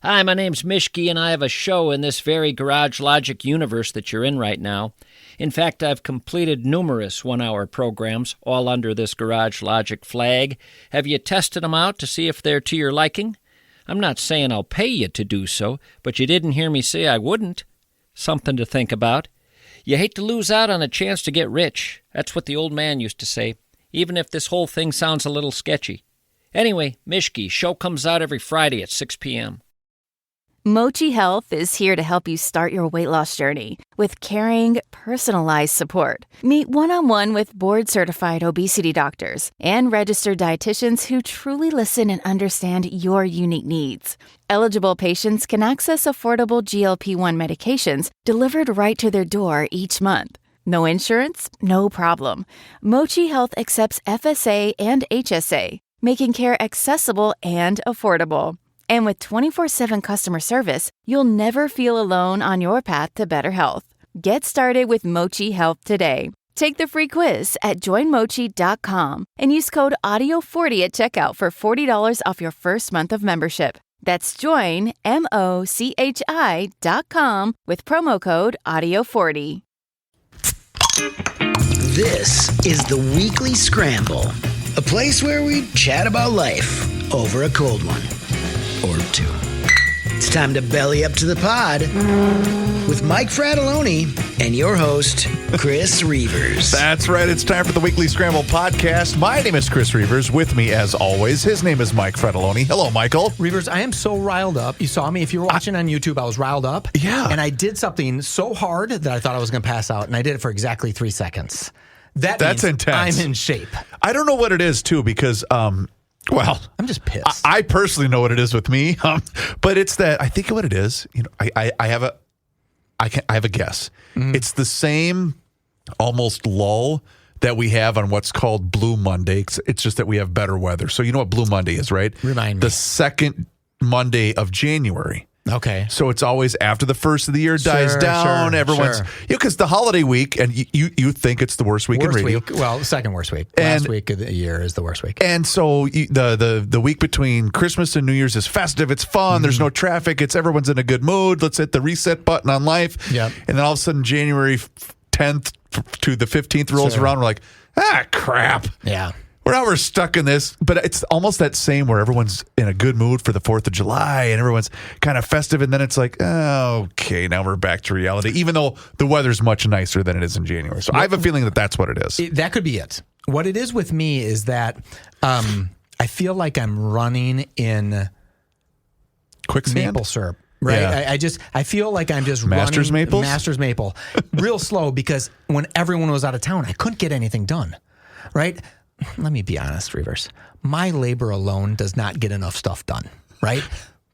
Hi, my name's Mishki, and I have a show in this very Garage Logic universe that you're in right now. In fact, I've completed numerous one-hour programs, all under this Garage Logic flag. Have you tested them out to see if they're to your liking? I'm not saying I'll pay you to do so, but you didn't hear me say I wouldn't. Something to think about. You hate to lose out on a chance to get rich. That's what the old man used to say, even if this whole thing sounds a little sketchy. Anyway, Mishki, show comes out every Friday at 6 p.m. Mochi Health is here to help you start your weight loss journey with caring, personalized support. Meet one-on-one with board-certified obesity doctors and registered dietitians who truly listen and understand your unique needs. Eligible patients can access affordable GLP-1 medications delivered right to their door each month. No insurance? No problem. Mochi Health accepts FSA and HSA, making care accessible and affordable. And with 24/7 customer service, you'll never feel alone on your path to better health. Get started with Mochi Health today. Take the free quiz at joinmochi.com and use code AUDIO40 at checkout for $40 off your first month of membership. That's joinmochi.com with promo code AUDIO40. This is the Weekly Scramble, a place where we chat about life over a cold one. Or two. It's time to belly up to the pod with Mike Fratelloni and your host, Chris Reavers. That's right. It's time for the Weekly Scramble podcast. My name is Chris Reavers. With me, as always, his name is Mike Fratelloni. Hello, Michael. Reavers, I am so riled up. You saw me. If you were watching on YouTube, I was riled up. Yeah. And I did something so hard that I thought I was going to pass out, and I did it for exactly 3 seconds. That's means intense. I'm in shape. I don't know what it is, too, because... Well, I'm just pissed. I personally know what it is with me, but it's that I think what it is. You know, I have a guess. Mm-hmm. It's the same almost lull that we have on what's called Blue Monday. It's just that we have better weather. So you know what Blue Monday is, right? Remind me. The second Monday of January. Okay. So it's always after the first of the year dies down. Everyone's because the holiday week, and you think it's the worst week in radio. Well, second worst week. Last week of the year is the worst week. And so the week between Christmas and New Year's is festive. It's fun. Mm-hmm. There's no traffic. Everyone's in a good mood. Let's hit the reset button on life. Yep. And then all of a sudden, January 10th to the 15th rolls around. We're like, crap. Yeah. Now we're stuck in this, but it's almost that same where everyone's in a good mood for the 4th of July and everyone's kind of festive. And then it's like, okay, now we're back to reality, even though the weather's much nicer than it is in January. So I have a feeling that that's what it is. That could be it. What it is with me is that I feel like I'm running in quicksand? Maple syrup. Right. Yeah. I feel like I'm just Masters running Maples? Masters Maple real slow because when everyone was out of town, I couldn't get anything done. Right. Let me be honest, Reavers. My labor alone does not get enough stuff done, right?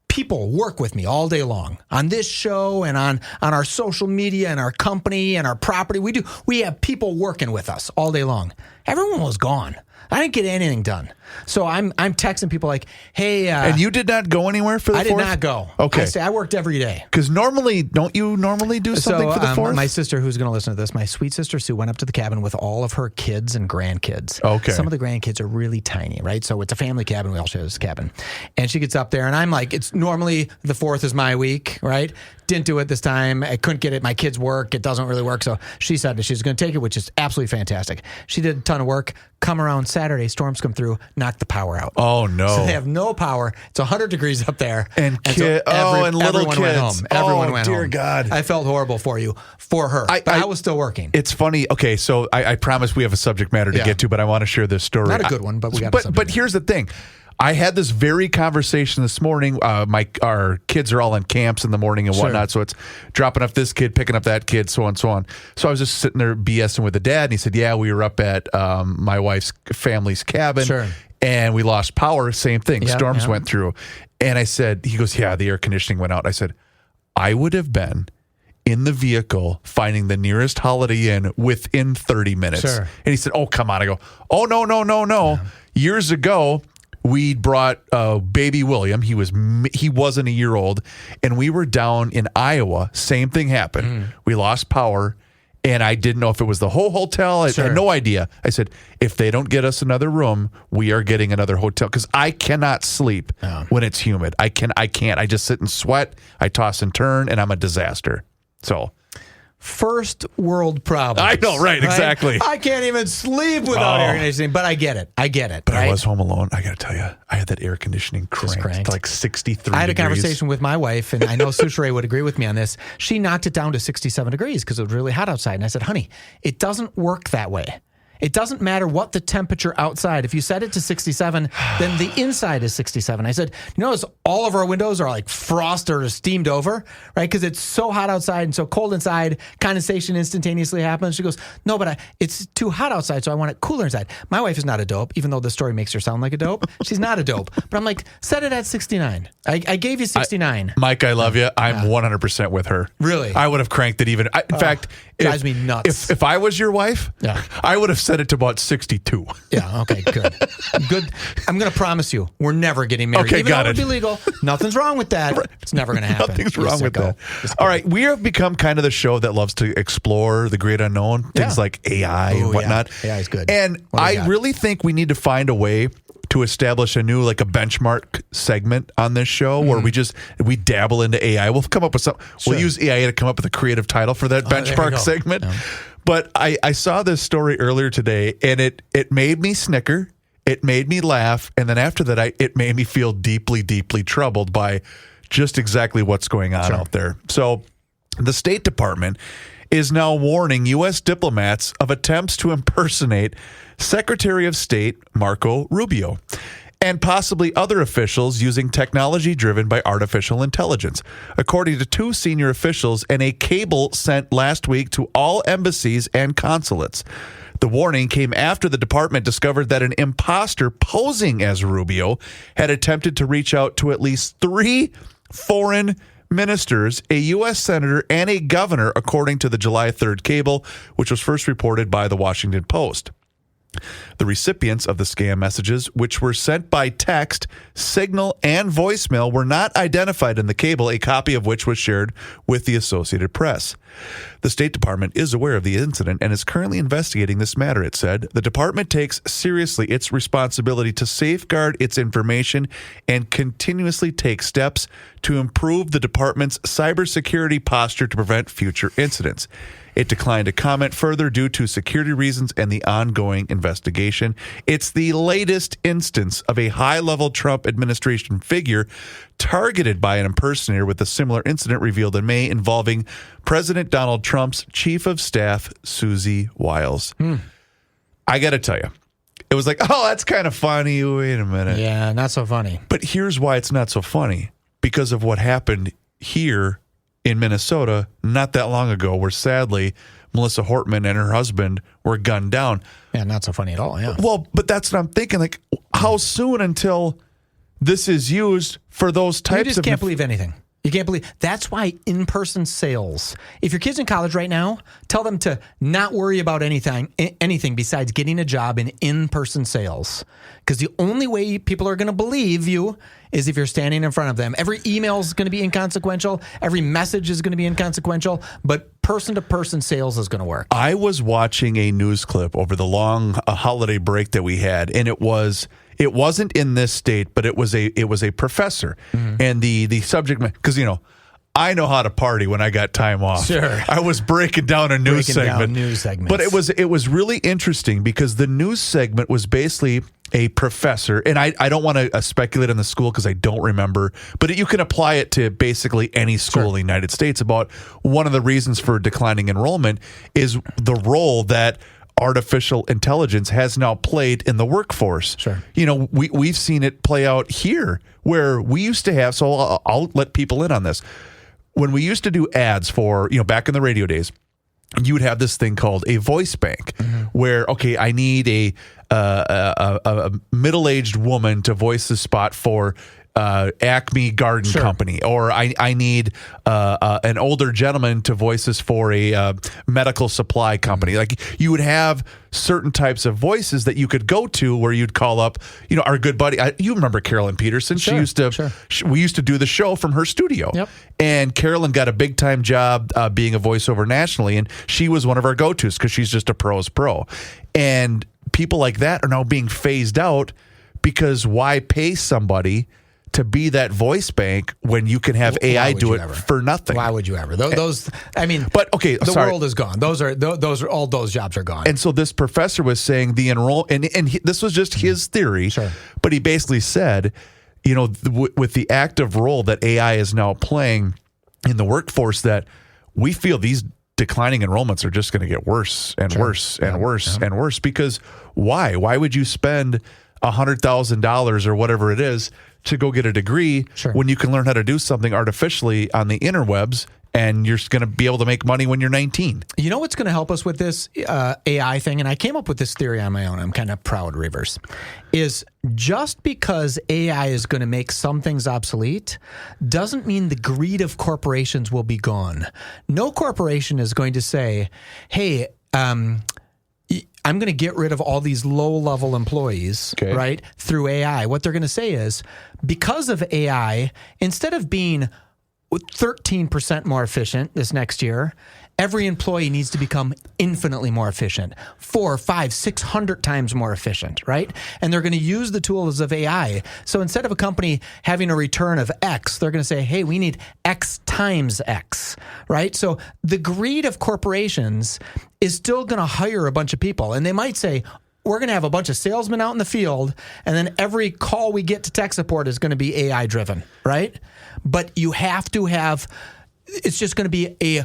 People work with me all day long on this show and on our social media and our company and our property. We have people working with us all day long. Everyone was gone. I didn't get anything done. So I'm texting people like, hey. And you did not go anywhere for the 4th? I did not go. Okay. I worked every day. Because don't you normally do something for the 4th? My sister, who's going to listen to this, my sweet sister Sue, went up to the cabin with all of her kids and grandkids. Okay. Some of the grandkids are really tiny, right? So it's a family cabin. We all share this cabin. And she gets up there, and I'm like, it's normally the 4th is my week, right? Didn't do it this time. I couldn't get it. My kids work. It doesn't really work. So she said that she's going to take it, which is absolutely fantastic. She did a ton of work. Come around Saturday, storms come through, knock the power out. Oh, no. So they have no power. It's 100 degrees up there. And so and little everyone kids. went home. Everyone went home. Dear God. I felt horrible for her. But I was still working. It's funny. Okay, so I promise we have a story matter to get to, but I want to share this story. Not a good one, but we got But here's the thing. I had this very conversation this morning. Our kids are all in camps in the morning and whatnot, so it's dropping off this kid, picking up that kid, so on and so on. So I was just sitting there BSing with the dad, and he said, yeah, we were up at my wife's family's cabin, and we lost power. Same thing. Storms went through. And I said, he goes, yeah, the air conditioning went out. I said, I would have been in the vehicle finding the nearest Holiday Inn within 30 minutes. Sure. And he said, oh, come on. I go, oh, no. Yeah. Years ago, we brought baby William. He wasn't a year old, and we were down in Iowa. Same thing happened. We lost power, And I didn't know if it was the whole hotel. I had no idea. I said, if they don't get us another room, we are getting another hotel. Because I cannot sleep when it's humid. I can't. I just sit and sweat. I toss and turn, and I'm a disaster. So, first world problem. I know, right? Exactly. I can't even sleep without air conditioning, but I get it. But I was home alone. I got to tell you, I had that air conditioning cranked to like 63 I had a degrees. conversation with my wife, and I know Sushere would agree with me on this. She knocked it down to 67 degrees because it was really hot outside. And I said, honey, it doesn't work that way. It doesn't matter what the temperature outside. If you set it to 67, then the inside is 67. I said, you notice all of our windows are like frosted or steamed over, right? Because it's so hot outside and so cold inside, condensation instantaneously happens. She goes, no, but it's too hot outside, so I want it cooler inside. My wife is not a dope, even though the story makes her sound like a dope. She's not a dope. But I'm like, set it at 69. I gave you 69. Mike, I love you. I'm 100% with her. Really? I would have cranked it even. In fact, drives me nuts. If I was your wife, I would have set it to about 62. Yeah, okay, good. Good. I'm going to promise you, we're never getting married. Okay, even got though it. It would be legal. Nothing's wrong with that. It's never going to happen. Nothing's wrong with that. All right, we have become kind of the show that loves to explore the great unknown, things like AI and whatnot. AI is good. And I really think we need to find a way to establish a new, like a benchmark segment on this show where we dabble into AI. We'll come up with something. We'll use AI to come up with a creative title for that benchmark segment. Yeah. But I saw this story earlier today, and it made me snicker. It made me laugh. And then after that, it made me feel deeply, deeply troubled by just exactly what's going on out there. So the State Department is now warning U.S. diplomats of attempts to impersonate Secretary of State Marco Rubio and possibly other officials using technology driven by artificial intelligence, according to two senior officials in a cable sent last week to all embassies and consulates. The warning came after the department discovered that an impostor posing as Rubio had attempted to reach out to at least 3 foreign ministers, a U.S. senator, and a governor, according to the July 3rd cable, which was first reported by the Washington Post. The recipients of the scam messages, which were sent by text, signal, and voicemail, were not identified in the cable, a copy of which was shared with the Associated Press. The State Department is aware of the incident and is currently investigating this matter, it said. The department takes seriously its responsibility to safeguard its information and continuously take steps to improve the department's cybersecurity posture to prevent future incidents. It declined to comment further due to security reasons and the ongoing investigation. It's the latest instance of a high-level Trump administration figure targeted by an impersonator, with a similar incident revealed in May involving President Donald Trump's chief of staff, Susie Wiles. I got to tell you, it was like, oh, that's kind of funny. Wait a minute. Yeah, not so funny. But here's why it's not so funny. Because of what happened here in Minnesota not that long ago, where sadly Melissa Hortman and her husband were gunned down. Yeah, not so funny at all, yeah. Well, but that's what I'm thinking. Like, how soon until this is used for those types of... You just can't believe anything. You can't believe. That's why in-person sales. If your kid's in college right now, tell them to not worry about anything besides getting a job in in-person sales. Because the only way people are going to believe you is if you're standing in front of them. Every email is going to be inconsequential. Every message is going to be inconsequential. But person-to-person sales is going to work. I was watching a news clip over the long holiday break that we had, and it wasn't in this state, but it was a professor, and the subject, because I know how to party when I got time off. Sure, I was breaking down a news segment, but it was really interesting because the news segment was basically a professor, and I don't want to speculate on the school because I don't remember, but you can apply it to basically any school in the United States. About one of the reasons for declining enrollment is the role that artificial intelligence has now played in the workforce. Sure. We've seen it play out here where we used to have, so I'll let people in on this. When we used to do ads for, back in the radio days, you would have this thing called a voice bank where, okay, I need a middle-aged woman to voice the spot for Acme Garden Company, or I need an older gentleman to voice this for a medical supply company. Like, you would have certain types of voices that you could go to where you'd call up, our good buddy. You remember Carolyn Peterson? She used to. We used to do the show from her studio. Yep. And Carolyn got a big time job being a voiceover nationally, and she was one of our go-tos because she's just a pro's pro. And people like that are now being phased out because why pay somebody to be that voice bank when you can have AI do it for nothing? Why would you ever? Those, I mean, but okay, the world is gone. Those are all those jobs are gone. And so this professor was saying this was just his theory, but he basically said, with the active role that AI is now playing in the workforce, that we feel these declining enrollments are just going to get worse and worse and worse and worse. Because why? Why would you spend $100,000 or whatever it is to go get a degree when you can learn how to do something artificially on the interwebs, and you're going to be able to make money when you're 19? You know what's going to help us with this AI thing? And I came up with this theory on my own. I'm kind of proud, Reavers. Is just because AI is going to make some things obsolete doesn't mean the greed of corporations will be gone. No corporation is going to say, hey, I'm going to get rid of all these low-level employees, right, through AI. What they're going to say is, because of AI, instead of being 13% more efficient this next year, every employee needs to become infinitely more efficient, 400, 500, 600 times more efficient, right? And they're going to use the tools of AI. So instead of a company having a return of X, they're going to say, hey, we need X times X, right? So the greed of corporations is still going to hire a bunch of people. And they might say, we're going to have a bunch of salesmen out in the field, and then every call we get to tech support is going to be AI driven, right? But you have to have, it's just going to be a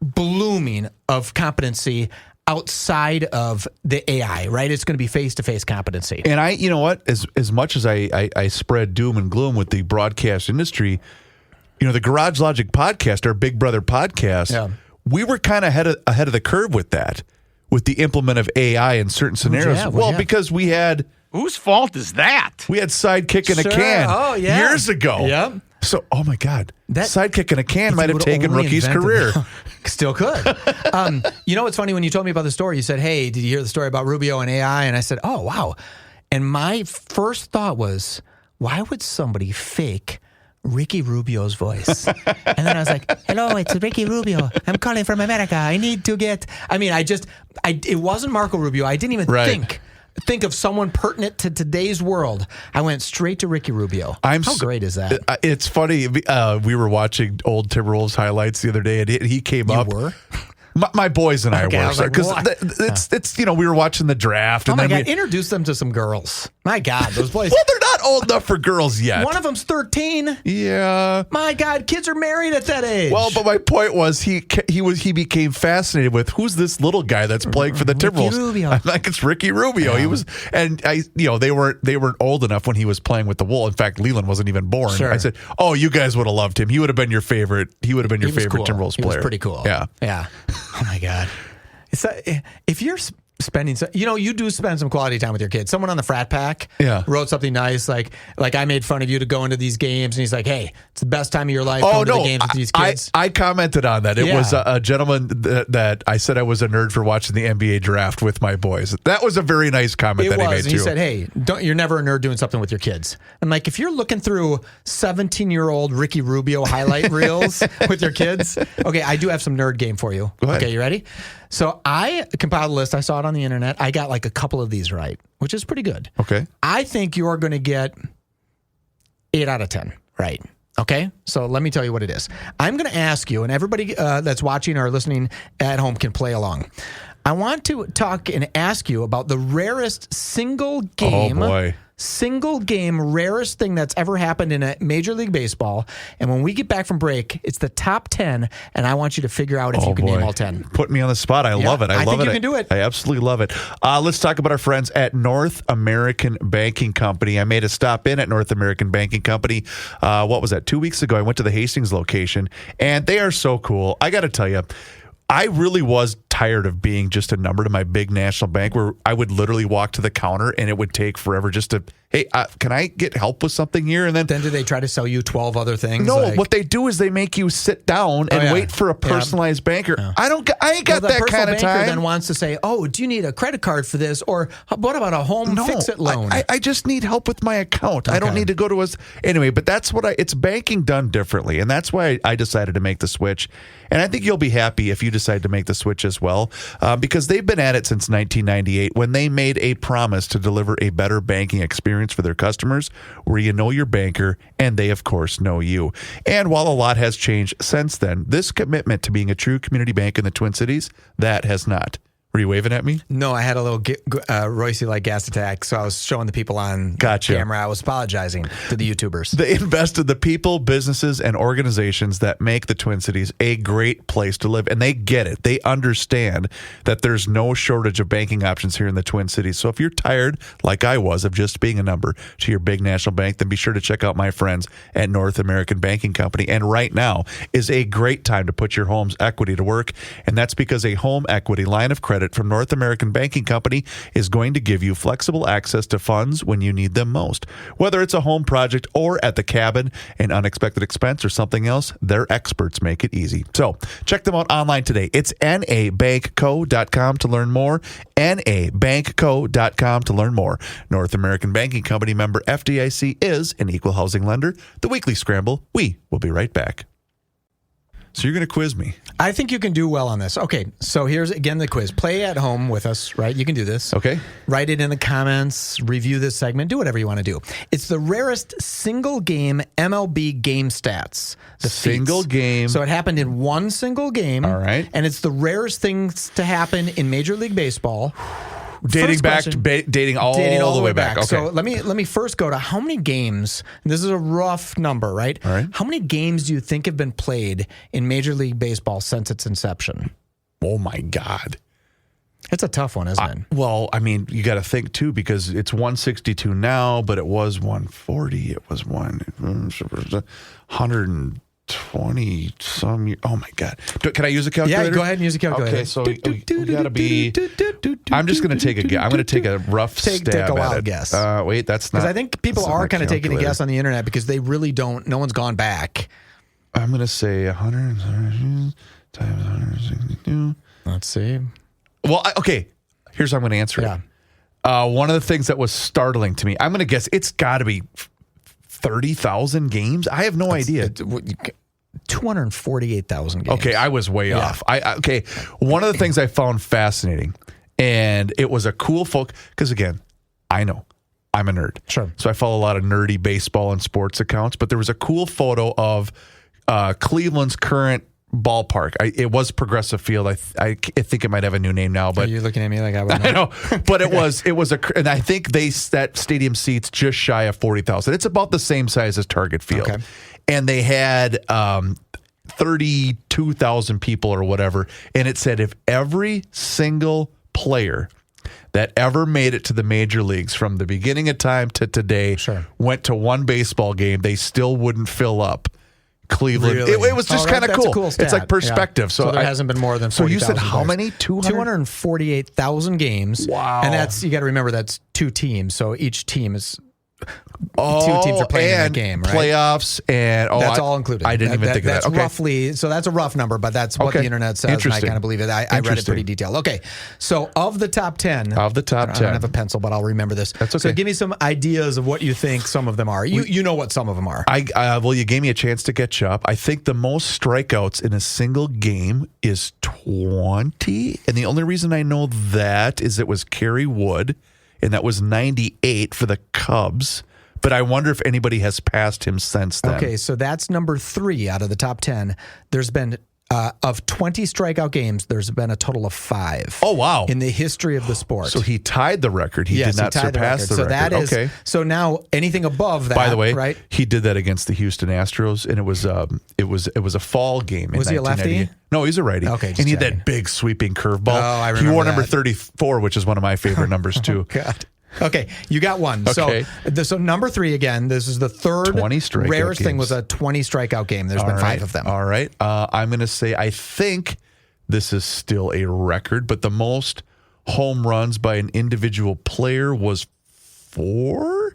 blooming of competency outside of the AI, right? It's going to be face-to-face competency. And you know what? As much as I spread doom and gloom with the broadcast industry, the Garage Logic podcast, our Big Brother podcast, we were kind of ahead of the curve with that, with the implement of AI in certain scenarios. Because we had... Whose fault is that? We had Sidekick in a can years ago. Yep. So, oh my God, that Sidekick in a can might have taken Rookie's career. Still could. You know what's funny? When you told me about the story, you said, hey, did you hear the story about Rubio and AI? And I said, oh, wow. And my first thought was, why would somebody fake Ricky Rubio's voice? And then I was like, hello, it's Ricky Rubio. I'm calling from America. I need to get... it wasn't Marco Rubio. I didn't even think of someone pertinent to today's world. I went straight to Ricky Rubio. How great is that? It's funny. We were watching old Timberwolves highlights the other day, and he came up. You were? My boys and I were, because it's we were watching the draft. And oh my God, introduce them to some girls. My God, those boys. Well, they're not old enough for girls yet. One of them's 13. Yeah. My God, kids are married at that age. Well, but my point was he became fascinated with who's this little guy that's playing for the Timberwolves. Rubio. I'm like, it's Ricky Rubio. He was, and they weren't old enough when he was playing with the Wolves. In fact, Leland wasn't even born. I said, oh, you guys would have loved him. He would have been your favorite. He would have been your favorite Timberwolves player. He was pretty cool. Yeah. Yeah. Oh my God. If you're spending, you do spend some quality time with your kids. Someone on the frat pack wrote something nice, like I made fun of you to go into these games, and he's like, hey, it's the best time of your life going to the games with these kids. I commented on that. It was a gentleman that I said I was a nerd for watching the NBA draft with my boys. That was a very nice comment he made, too. He said, hey, you're never a nerd doing something with your kids. I'm like, if you're looking through 17-year-old Ricky Rubio highlight reels with your kids, okay, I do have some nerd game for you. Go ahead. Okay, you ready? So I compiled a list. I saw it on the internet. I got like a couple of these right, which is pretty good. Okay. I think you're going to get 8 out of 10 right. Okay. So let me tell you what it is. I'm going to ask you, and everybody that's watching or listening at home can play along. I want to talk and ask you about the rarest single game. Oh boy. Single game, rarest thing that's ever happened in a Major League Baseball. And when we get back from break, it's the top 10, and I want you to figure out if you can name all 10. Put me on the spot. I love it. I think you can do it. I absolutely love it. Let's talk about our friends at North American Banking Company. I made a stop in at North American Banking Company. What was that? 2 weeks ago, I went to the Hastings location, and they are so cool. I got to tell you, I really was tired of being just a number to my big national bank where I would literally walk to the counter and it would take forever just to hey, can I get help with something here? And then do they try to sell you 12 other things? No, what they do is they make you sit down and wait for a personalized banker. I ain't got that kind of time. Then wants to say, oh, do you need a credit card for this? Or what about a home fix-it loan? I just need help with my account. I don't need to go to anyway, but that's it's banking done differently. And that's why I decided to make the switch. And I think you'll be happy if you decide to make the switch as well, because they've been at it since 1998 when they made a promise to deliver a better banking experience for their customers where you know your banker and they, of course, know you. And while a lot has changed since then, this commitment to being a true community bank in the Twin Cities, that has not. Were you waving at me? No, I had a little Royce-like gas attack, so I was showing the people on camera. I was apologizing to the YouTubers. They invested the people, businesses, and organizations that make the Twin Cities a great place to live, and they get it. They understand that there's no shortage of banking options here in the Twin Cities. So if you're tired, like I was, of just being a number to your big national bank, then be sure to check out my friends at North American Banking Company. And right now is a great time to put your home's equity to work, and that's because a home equity line of credit from North American Banking Company is going to give you flexible access to funds when you need them most. Whether it's a home project or at the cabin, an unexpected expense or something else, their experts make it easy. So check them out online today. It's nabankco.com to learn more. nabankco.com to learn more. North American Banking Company, member FDIC, is an equal housing lender. The Weekly Scramble. We will be right back. So you're going to quiz me. I think you can do well on this. Okay, so here's again the quiz. Play at home with us, right? You can do this. Okay. Write it in the comments, review this segment, do whatever you want to do. It's the rarest single game MLB game stats. Single game. So it happened in one single game. All right. And it's the rarest things to happen in Major League Baseball. Dating all the way back. Okay. So let me first go to how many games. This is a rough number, right? All right. How many games do you think have been played in Major League Baseball since its inception? Oh my God. It's a tough one, isn't it? Well, I mean, you got to think too, because it's 162 now, but it was 140. It was 120 some. Oh my God! Can I use a calculator? Yeah, go ahead and use a calculator. Okay, so we got to be. I'm just going to take a guess. I'm going to take a rough stab take a wild at it. Guess. Wait, that's not. Because I think people are kind of taking a guess on the internet because they really don't. No one's gone back. I'm going to say 100 times 162. Let's see. Well, okay. Here's how I'm going to answer it. One of the things that was startling to me, I'm going to guess it's got to be 30,000 games. I have no idea. 248,000 games. Okay, I was way off. Okay, one of the things I found fascinating, and it was a cool because again, I know I'm a nerd. Sure. So I follow a lot of nerdy baseball and sports accounts, but there was a cool photo of Cleveland's current ballpark. It was Progressive Field. I think it might have a new name now. But are you looking at me like I would know? I know, but it was and I think that stadium seats just shy of 40,000. It's about the same size as Target Field, okay. And they had 32,000 people or whatever, and it said if every single player that ever made it to the major leagues from the beginning of time to today went to one baseball game, they still wouldn't fill up Cleveland. Really? It was just kind of cool. Cool stat. It's like perspective. Yeah. So there hasn't been more than 40,000. So you said how many? 248,000 games. Wow. And you got to remember that's two teams. So each team is two teams are playing in that game, right? Playoffs and that's all included. I didn't even think of that. That's roughly, so that's a rough number, but that's what the internet says, and I kind of believe it. I read it pretty detailed. Okay, so of the top 10, I don't have a pencil, but I'll remember this. That's okay. So give me some ideas of what you think some of them are. You know what some of them are. Well, you gave me a chance to catch up. I think the most strikeouts in a single game is 20, and the only reason I know that is it was Kerry Wood, and that was 98 for the Cubs. But I wonder if anybody has passed him since then. Okay, so that's number 3 out of the top 10. There's been, of 20 strikeout games, there's been a total of 5. Oh, wow. In the history of the sport. So he tied the record. He did not surpass the record. So that is, okay. So now anything above that, by the way, right? He did that against the Houston Astros, and it was a fall game in 1998. Was he a lefty? No, he's a righty. Okay, and he had that big sweeping curveball. Oh, I remember He wore that. number 34, which is one of my favorite numbers too. God. Okay, you got one. Okay. So number 3 again. This is the third 20 strikeout rarest thing games. was a 20 strikeout game. There's been 5 of them. All right. I'm going to say I think this is still a record, but the most home runs by an individual player was 4,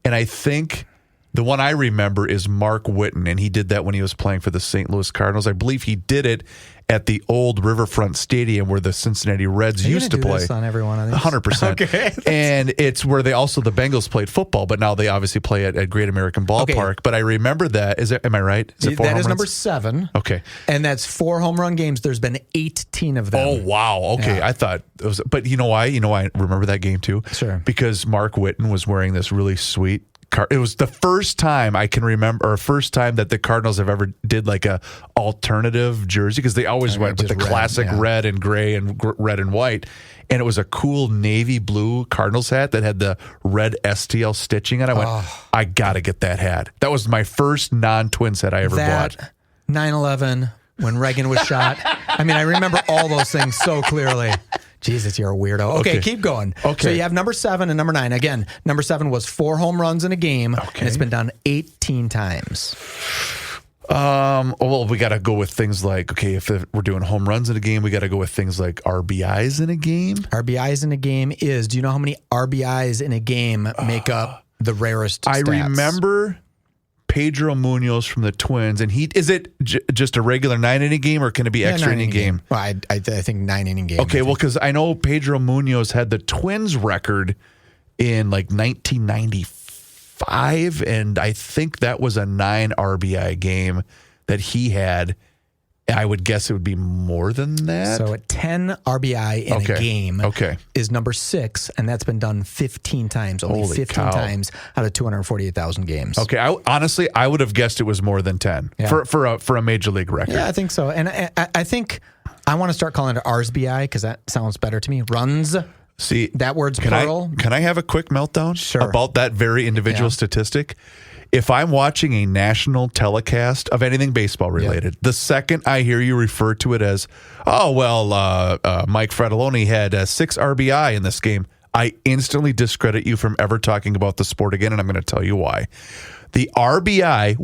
And I think the one I remember is Mark Whitten, and he did that when he was playing for the St. Louis Cardinals. I believe he did it at the old Riverfront Stadium where the Cincinnati Reds used to play. This on every one of these? 100%. Okay. And it's where the Bengals played football, but now they obviously play at Great American Ballpark. Okay. But I remember that. Am I right? Is it 4 home runs? Number 7. Okay. And that's 4 home run games. There's been 18 of them. Oh, wow. Okay. Yeah. I thought it was, but you know why? You know why I remember that game too? Sure. Because Mark Whitten was wearing this really sweet it was the first time I can remember, or first time that the Cardinals have ever did like a alternative jersey, because they always went with the classic red and gray and red and white. And it was a cool navy blue Cardinals hat that had the red STL stitching. And I went, I got to get that hat. That was my first non-Twins hat I ever bought. 9/11, when Reagan was shot. I mean, I remember all those things so clearly. Jesus, you're a weirdo. Okay, keep going. Okay. So you have number 7 and number 9. Again, number 7 was 4 home runs in a game, and it's been done 18 times. Well, we got to go with things like, okay, if we're doing home runs in a game, we got to go with things like RBIs in a game. RBIs in a game is, do you know how many RBIs in a game make up the rarest stats? I remember Pedro Munoz from the Twins, and is it just a regular 9-inning game, or can it be extra inning game? Well, I think 9-inning game. Okay, well, because I know Pedro Munoz had the Twins record in like 1995, and I think that was a 9 RBI game that he had. I would guess it would be more than that. So at 10 RBI in a game is number 6, and that's been done 15 times. Only 15 times out of 248,000 games. Okay, honestly, I would have guessed it was more than 10 for a major league record. Yeah, I think so. And I think I want to start calling it RSBI because that sounds better to me. Runs. See, that word's plural. Can I have a quick meltdown about that very individual statistic? If I'm watching a national telecast of anything baseball related, the second I hear you refer to it as, Mike Fratelloni had 6 RBI in this game, I instantly discredit you from ever talking about the sport again, and I'm going to tell you why. The RBI,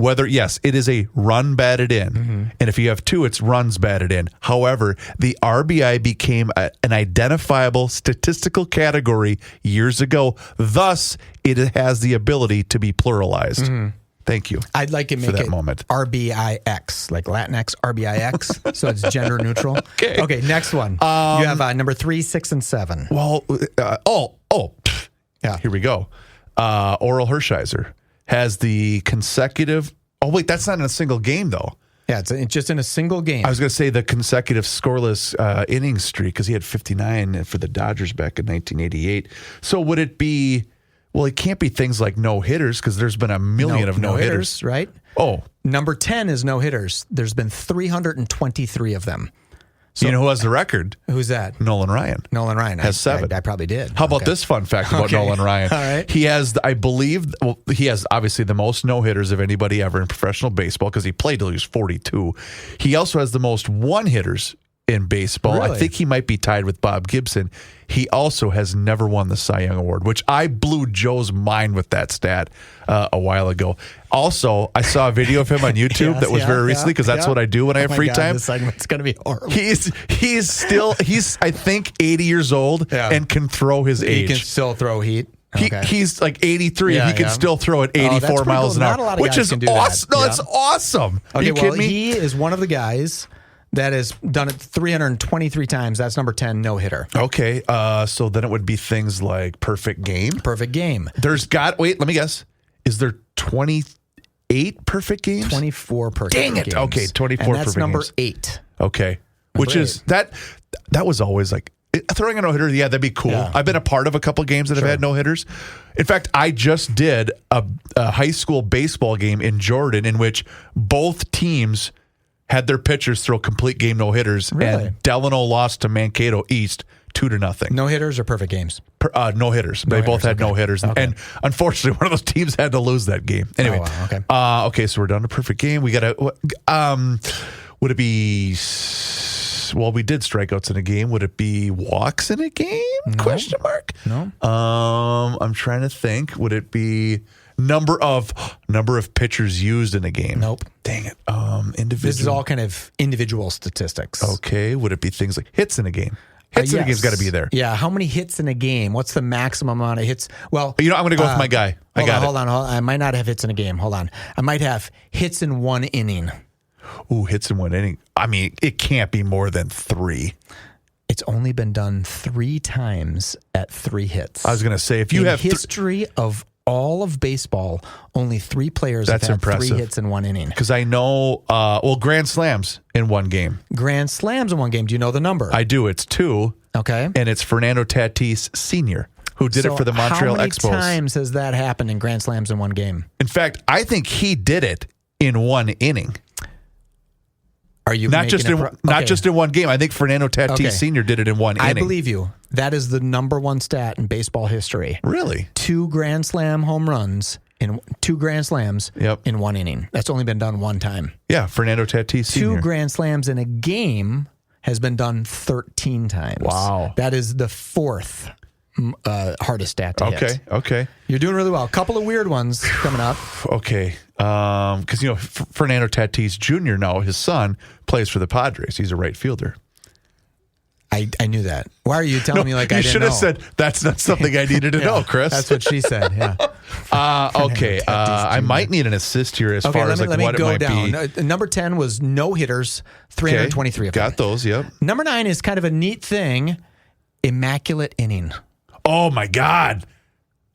it is a run batted in, and if you have 2, it's runs batted in. However, the RBI became an identifiable statistical category years ago. Thus, it has the ability to be pluralized. Thank you. I'd like to make it RBIX, like Latinx, RBIX, so it's gender neutral. Okay, next one. You have number 3, 6, and 7. Well, here we go. Oral Hershiser has the consecutive. Oh, wait, that's not in a single game, though. Yeah, it's just in a single game. I was going to say the consecutive scoreless innings streak, because he had 59 for the Dodgers back in 1988. So would it be, well, it can't be things like no-hitters, because there's been a million of no-hitters. Right? Oh. Number 10 is no-hitters. There's been 323 of them. So, you know who has the record? Who's that? Nolan Ryan. Nolan Ryan has 7. I probably did. How about this fun fact about Nolan Ryan? All right. He has, I believe, he has obviously the most no-hitters of anybody ever in professional baseball, because he played till he was 42. He also has the most one-hitters in baseball. Really? I think he might be tied with Bob Gibson. He also has never won the Cy Young Award, which I blew Joe's mind with that stat a while ago. Also, I saw a video of him on YouTube that was very recently, because that's what I do when I have free time. This segment's going to be horrible. He's I think 80 years old and can throw his age. He can still throw heat. He's like 83. He can still throw at 84 miles an hour, which is awesome. No, it's awesome. Are you kidding me? He is one of the guys that has done it 323 times. That's number 10, no-hitter. Okay, so then it would be things like perfect game. Perfect game. Let me guess. Is there 28 perfect games? 24 perfect games. Dang it. Okay, 24 perfect games. And that's number 8. Okay. Which is, that was always like, throwing a no-hitter, that'd be cool. Yeah. I've been a part of a couple games that have had no-hitters. In fact, I just did a high school baseball game in Jordan in which both teams had their pitchers throw complete game no-hitters, and Delano lost to Mankato East 2-0. No-hitters or perfect games? No-hitters. They both had no-hitters. Okay. And unfortunately, one of those teams had to lose that game. Anyway, okay, so we're done to perfect game. We got to, would it be, well, we did strikeouts in a game. Would it be walks in a game? No. Question mark? No. I'm trying to think. Would it be number of pitchers used in a game? Nope. Dang it. Individual. This is all kind of individual statistics. Okay. Would it be things like hits in a game? Hits in a game's got to be there. Yeah. How many hits in a game? What's the maximum amount of hits? Well, I'm going to go with my guy. Hold on. I might not have hits in a game. Hold on. I might have hits in one inning. Ooh, hits in one inning. I mean, it can't be more than 3. It's only been done 3 times at 3 hits. I was going to say, if you have history of all of baseball, only 3 players That's have had impressive. 3 hits in one inning. Because I know, grand slams in one game. Grand slams in one game. Do you know the number? I do. It's 2. Okay. And it's Fernando Tatis Sr., who did it for the Montreal Expos. How many times has that happened in grand slams in one game? In fact, I think he did it in one inning. Are you not just in one game? I think Fernando Tatis Sr. did it in one inning. I believe you. That is the number 1 stat in baseball history. Really? 2 grand slam home runs in 2 grand slams in one inning. That's only been done 1 time. Yeah, Fernando Tatis Sr. 2 grand slams in a game has been done 13 times. Wow. That is the 4th hardest stat to hit. Okay. You're doing really well. A couple of weird ones coming up. Okay. Because, Fernando Tatis Jr. now, his son, plays for the Padres. He's a right fielder. I knew that. Why are you telling me like I didn't know? You should have said, that's not something I needed to know, Chris. That's what she said, yeah. Okay. I might need an assist here as far as what it might be. Number 10 was no hitters, 323 of them. Got those, yep. Number 9 is kind of a neat thing, immaculate inning. Oh, my God.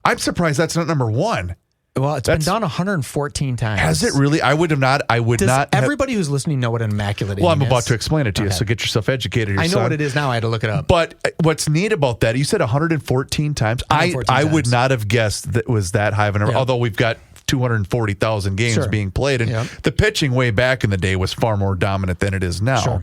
I'm surprised that's not number 1. Well, it's been done 114 times. Has it really? I would not. Does everybody who's listening know what an immaculate inning is? Well, I'm about to explain it to you, so get yourself educated. I know what it is now. I had to look it up. But what's neat about that, you said 114 times. I would not have guessed that was that high of a number, although we've got 240,000 games being played. And the pitching way back in the day was far more dominant than it is now. Sure.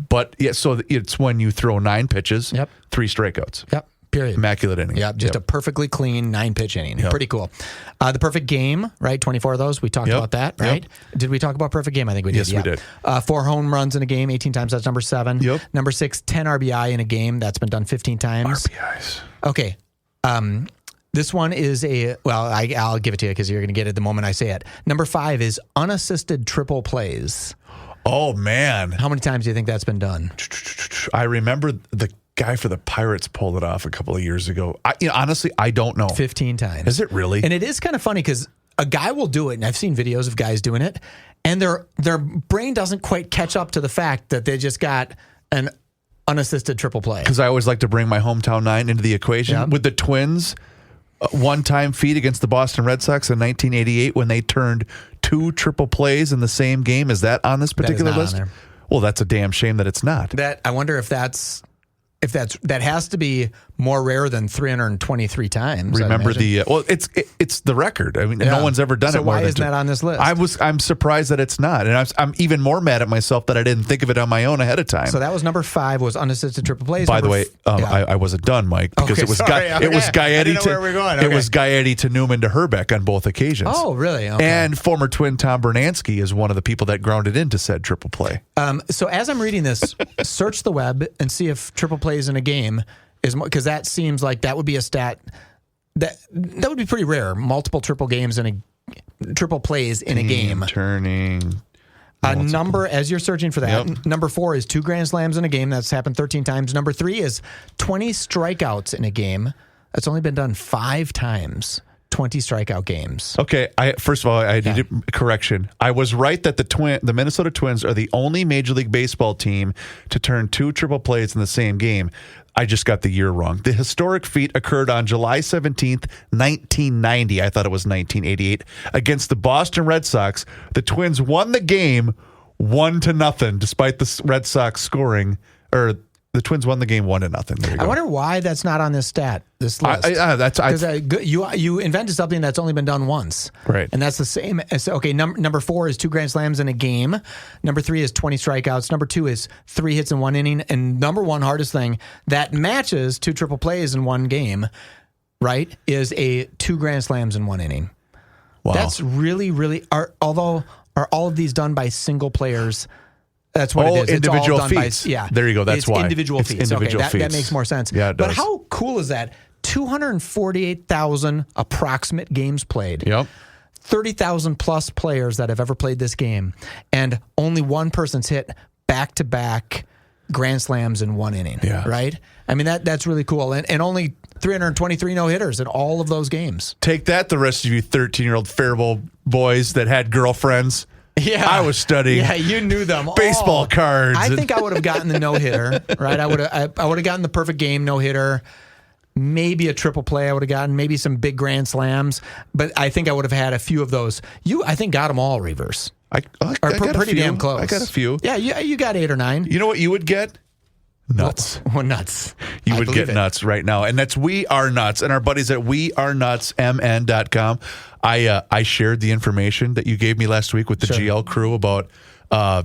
But yeah, so it's when you throw 9 pitches, 3 strikeouts. Yep. Period. Immaculate inning. Yeah, just a perfectly clean 9-pitch inning. Yep. Pretty cool. The perfect game, right? 24 of those. We talked about that, right? Yep. Did we talk about perfect game? I think we did. Yes, we did. 4 home runs in a game, 18 times. That's number 7. Yep. Number 6, 10 RBI in a game. That's been done 15 times. RBIs. Okay. This one is I'll give it to you because you're going to get it the moment I say it. Number 5 is unassisted triple plays. Oh, man. How many times do you think that's been done? I remember the guy for the Pirates pulled it off a couple of years ago. Honestly, I don't know. 15 times. Is it really? And it is kind of funny because a guy will do it, and I've seen videos of guys doing it, and their brain doesn't quite catch up to the fact that they just got an unassisted triple play. Because I always like to bring my hometown 9 into the equation. With the Twins, one-time feat against the Boston Red Sox in 1988 when they turned 2 triple plays in the same game. Is that on this particular list? On there. Well, that's a damn shame that it's not. I wonder if that has to be more rare than 323 times. Remember it's the record. I mean, no one's ever done it. So why isn't that on this list? I'm surprised that it's not, and I'm even more mad at myself that I didn't think of it on my own ahead of time. So that was number 5 was unassisted triple plays. By the way, I wasn't done, Mike, because it was Gaetti to Newman to Herbeck on both occasions. Oh, really? Okay. And former Twin Tom Bernansky is one of the people that grounded into said triple play. So as I'm reading this, search the web and see if triple plays in a game is, because that seems like that would be a stat that would be pretty rare. Multiple triple plays in a game. Turning. Number, as you're searching for that, number 4 is 2 grand slams in a game. That's happened 13 times. Number 3 is 20 strikeouts in a game. That's only been done 5 times. 20 strikeout games. Okay, first of all, I need a correction. I was right that the Minnesota Twins are the only Major League Baseball team to turn 2 triple plays in the same game. I just got the year wrong. The historic feat occurred on July 17th, 1990. I thought it was 1988. Against the Boston Red Sox. The Twins won the game 1-0, despite the Red Sox scoring, or the Twins won the game 1-0. There you go. I wonder why that's not on this list. Because you invented something that's only been done once. Right. And that's the same as, number 4 is 2 grand slams in a game. Number 3 is 20 strikeouts. Number 2 is 3 hits in 1 inning. And number 1 hardest thing that matches 2 triple plays in 1 game, right, is 2 grand slams in 1 inning. Wow. That's really, really, are all of these done by single players? That's what it is. Individual it's all done feats. There you go. That's why. Individual feats. That makes more sense. Yeah, it does. But how cool is that? 248,000 approximate games played. Yep. 30,000 plus players that have ever played this game. And only one person's hit back-to-back grand slams in one inning, right? I mean, that's really cool. And only 323 no-hitters in all of those games. Take that, the rest of you 13-year-old Faribault boys that had girlfriends. Yeah. I was studying. Yeah, you knew them. Baseball cards. I think I would have gotten the no-hitter, right? I would have gotten the perfect game no-hitter. Maybe a triple play I would have gotten, maybe some big grand slams, but I think I would have had a few of those. You, I think, got them all, Reavers. I got pretty a few. damn close. I got a few. Yeah, you got 8 or 9. You know what you would get? Nuts. Well, nuts. You would get nuts right now. And that's We Are Nuts. And our buddies at wearenutsmn.com. I shared the information that you gave me last week with the GL crew about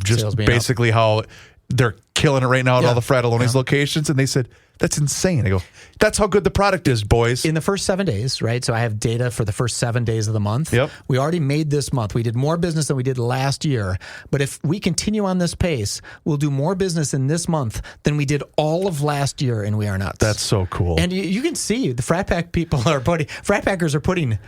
just basically how they're killing it right now at all the Frattallone's locations. And they said, that's insane. I go, that's how good the product is, boys. In the first 7 days, right? So I have data for the first 7 days of the month. Yep. We already made this month. We did more business than we did last year. But if we continue on this pace, we'll do more business in this month than we did all of last year in We Are Nuts. That's so cool. And you can see the Frat Pack people Frat Packers are putting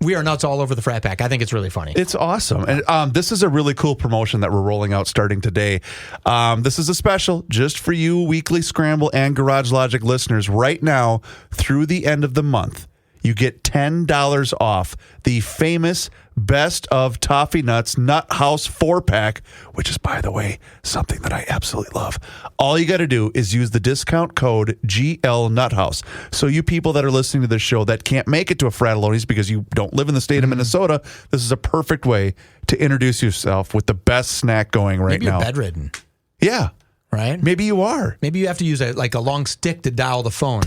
We Are Nuts all over the Frat Pack. I think it's really funny. It's awesome. And this is a really cool promotion that we're rolling out starting today. This is a special just for you Weekly Scramble and Garage Logic listeners right now through the end of the month. You get $10 off the famous Best of Toffee Nuts Nut House 4-pack, which is, by the way, something that I absolutely love. All you got to do is use the discount code GLNutHouse. So you people that are listening to this show that can't make it to a Frattallone's because you don't live in the state of Minnesota, this is a perfect way to introduce yourself with the best snack going right now. Maybe you're bedridden. Yeah. Right? Maybe you are. Maybe you have to use a long stick to dial the phone.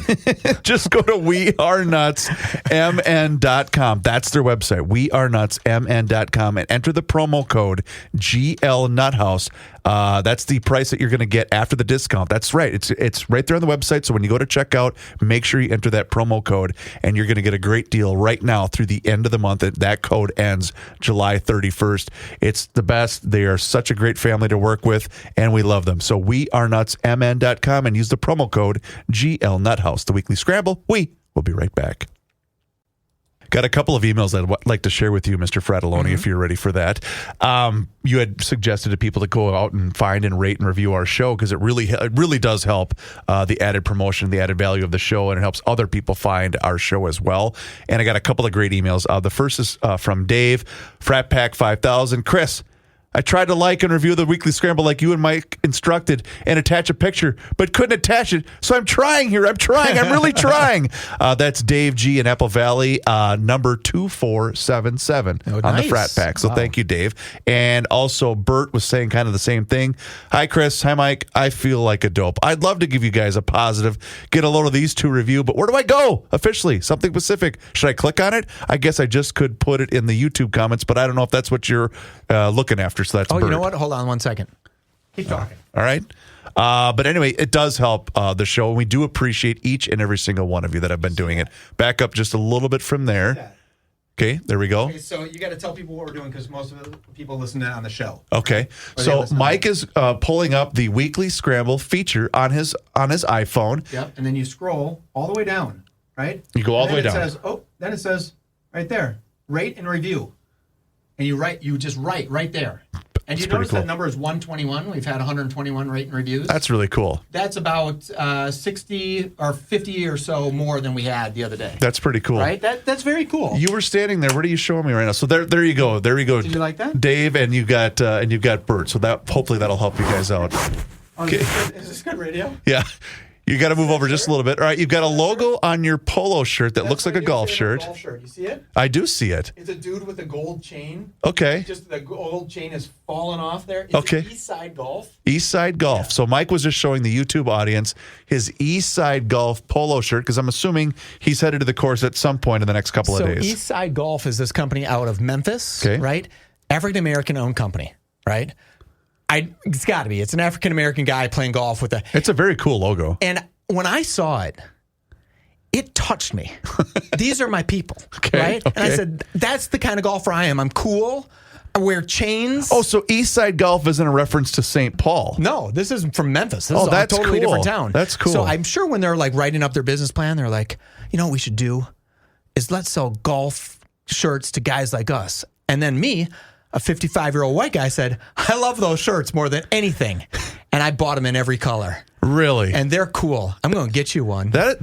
Just go to wearenutsmn.com. That's their website, wearenutsmn.com, and enter the promo code GLNutHouse. That's the price that you're going to get after the discount. That's right. It's right there on the website. So when you go to checkout, make sure you enter that promo code, and you're going to get a great deal right now through the end of the month. That code ends July 31st. It's the best. They are such a great family to work with, and we love them. So wearenutsmn.com and use the promo code GLNutHouse. The Weekly Scramble. We will be right back. Got a couple of emails I'd like to share with you, Mr. Frattallone, if you're ready for that. You had suggested to people to go out and find and rate and review our show because it really does help the added promotion, the added value of the show, and it helps other people find our show as well. And I got a couple of great emails. The first is from Dave, Frat Pack 5000. Chris, I tried to like and review the Weekly Scramble like you and Mike instructed and attach a picture, but couldn't attach it. So I'm trying here. I'm really trying. That's Dave G. in Apple Valley, number 2477 on the Frat Pack. So thank you, Dave. And also Bert was saying kind of the same thing. Hi, Chris. Hi, Mike. I feel like a dope. I'd love to give you guys a positive, get a load of these two review, but where do I go officially? Something specific. Should I click on it? I guess I just could put it in the YouTube comments, but I don't know if that's what you're looking after. So that's Bird. You know what? Hold on 1 second. Keep talking. All right. But anyway, it does help the show. We do appreciate each and every single one of you that have been doing it. Back up just a little bit from there. Okay, there we go. Okay, so you got to tell people what we're doing because most of the people listen to it on the show. Okay, so Mike is pulling up the Weekly Scramble feature on his iPhone. Yep, and then you scroll all the way down, right? You go all the way down. Then it says right there, rate and review. And you just write right there. And you notice that number is 121. We've had 121 rate and reviews. That's really cool. That's about 60 or 50 or so more than we had the other day. That's pretty cool. Right? That's very cool. You were standing there. What are you showing me right now? So there you go. There you go. Did you like that? Dave, and you got Bert. So that hopefully that'll help you guys out. Okay. Is this good radio? Yeah. You got to move over just a little bit. All right, you've got a logo on your polo shirt that looks like a golf shirt. You see it? I do see it. It's a dude with a gold chain. Okay. Just the gold chain is falling off there. It's East Side Golf. East Side Golf. Yeah. So Mike was just showing the YouTube audience his East Side Golf polo shirt because I'm assuming he's headed to the course at some point in the next couple of days. East Side Golf is this company out of Memphis, right? African-American owned company, right? It's got to be. It's an African-American guy playing golf with a... It's a very cool logo. And when I saw it, it touched me. These are my people, right? Okay. And I said, that's the kind of golfer I am. I'm cool. I wear chains. Oh, so East Side Golf isn't a reference to St. Paul. No, this is from Memphis. This is a totally different town. That's cool. So I'm sure when they're like writing up their business plan, they're like, you know what we should do is let's sell golf shirts to guys like us. And then me, a 55-year-old white guy, said, I love those shirts more than anything. and I bought them in every color. Really? And they're cool. I'm going to get you one. That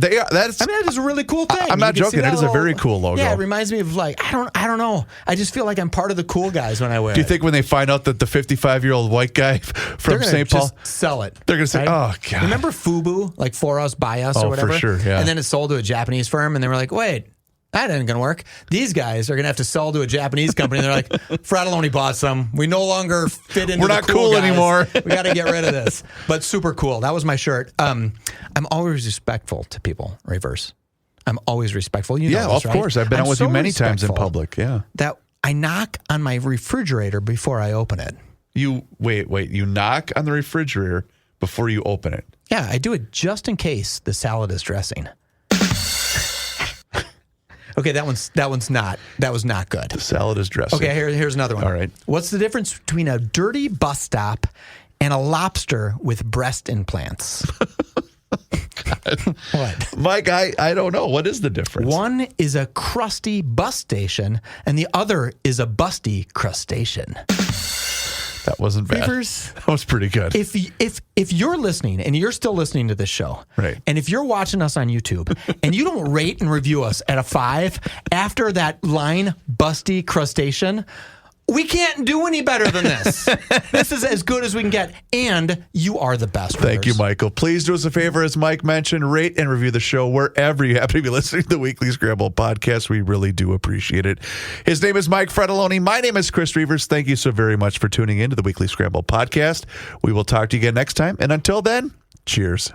is a really cool thing. I'm not joking. That is a very cool logo. Yeah, it reminds me of like, I don't know. I just feel like I'm part of the cool guys when I wear it. Do you think when they find out that the 55-year-old white guy from St. Paul, sell it? They're going to say, "Oh God!" Remember FUBU, like For Us, By Us, or whatever? For sure. Yeah. And then it sold to a Japanese firm, and they were like, "Wait, that ain't going to work. These guys are going to have to sell to a Japanese company." And they're like, Fratelloni bought some. We no longer fit into We're not cool guys anymore. We got to get rid of this. But super cool. That was my shirt. I'm always respectful to people, Reverse. I'm always respectful. You know this, of course. I've been out with you many times in public. Yeah. That I knock on my refrigerator before I open it. You wait. You knock on the refrigerator before you open it. Yeah, I do it just in case the salad is dressing. Okay, that was not good. The salad is dressing. Okay, here's another one. All right. What's the difference between a dirty bus stop and a lobster with breast implants? What? Mike, I don't know. What is the difference? One is a crusty bus station, and the other is a busty crustacean. That wasn't bad. Reavers, that was pretty good. If you're listening and you're still listening to this show, right, and if you're watching us on YouTube and you don't rate and review us at a 5 after that line busty crustacean, we can't do any better than this. This is as good as we can get, and you are the best. Thank you, Michael. Please do us a favor, as Mike mentioned, rate and review the show wherever you happen to be listening to the Weekly Scramble podcast. We really do appreciate it. His name is Mike Fratelloni. My name is Chris Reavers. Thank you so very much for tuning in to the Weekly Scramble podcast. We will talk to you again next time, and until then, cheers.